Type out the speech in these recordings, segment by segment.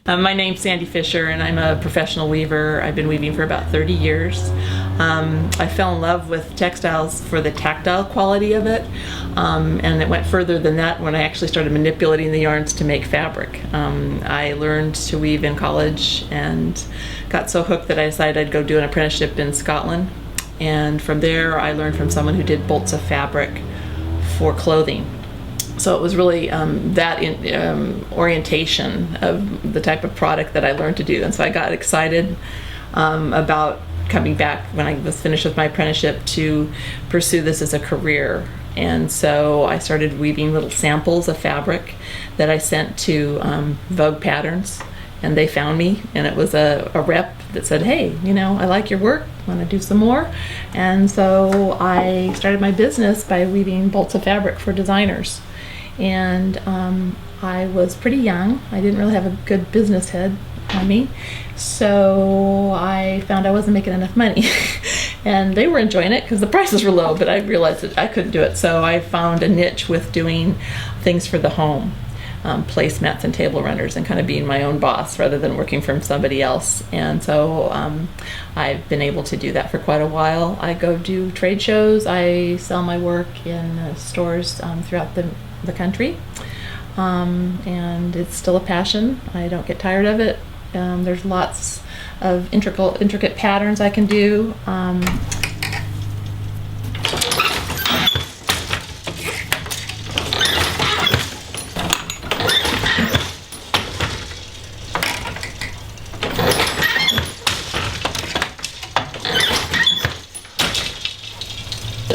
My name's Sandy Fisher, and I'm a professional weaver. I've been weaving for about 30 years. I fell in love with textiles for the tactile quality of it, and it went further than that when I actually started manipulating the yarns to make fabric. I learned to weave in college and got so hooked that I decided I'd go do an apprenticeship in Scotland. And from there, I learned from someone who did bolts of fabric for clothing. So it was really orientation of the type of product that I learned to do. And so I got excited about coming back when I was finished with my apprenticeship to pursue this as a career. And so I started weaving little samples of fabric that I sent to Vogue Patterns, and they found me, and it was a rep that said, hey, you know, I like your work, want to do some more? And so I started my business by weaving bolts of fabric for designers. And I was pretty young. I didn't really have a good business head on me, so I found I wasn't making enough money. And they were enjoying it because the prices were low, but I realized that I couldn't do it. So I found a niche with doing things for the home, placemats and table runners, and kind of being my own boss rather than working for somebody else. And so I've been able to do that for quite a while. I go do trade shows. I sell my work in stores throughout the country, and it's still a passion. I don't get tired of it. There's lots of intricate patterns I can do.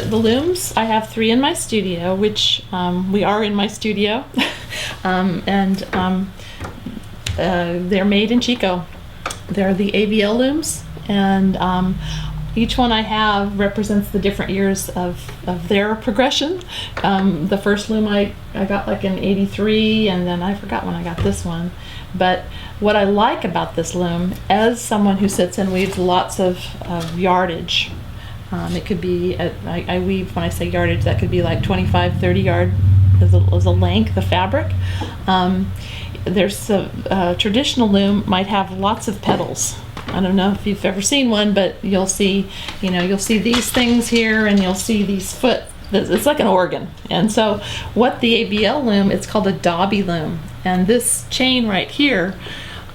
The looms, I have 3 in my studio, which we are in my studio, and they're made in Chico. They're the AVL looms, and each one I have represents the different years of their progression. The first loom I got like in '83, and then I forgot when I got this one. But what I like about this loom, as someone who sits and weaves lots of yardage, it could be, I weave, when I say yardage, that could be like 25, 30 yard as a length of fabric. There's a traditional loom might have lots of petals. I don't know if you've ever seen one, but you'll see these things here, and you'll see these foot. It's like an organ. And so what the ABL loom, it's called a Dobby loom. And this chain right here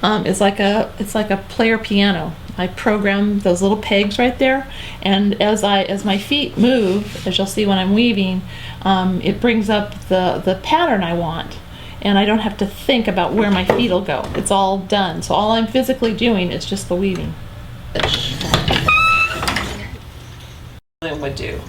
is like a player piano. I program those little pegs right there, and as my feet move, as you'll see when I'm weaving, it brings up the pattern I want, and I don't have to think about where my feet will go. It's all done. So all I'm physically doing is just the weaving. Loom would do,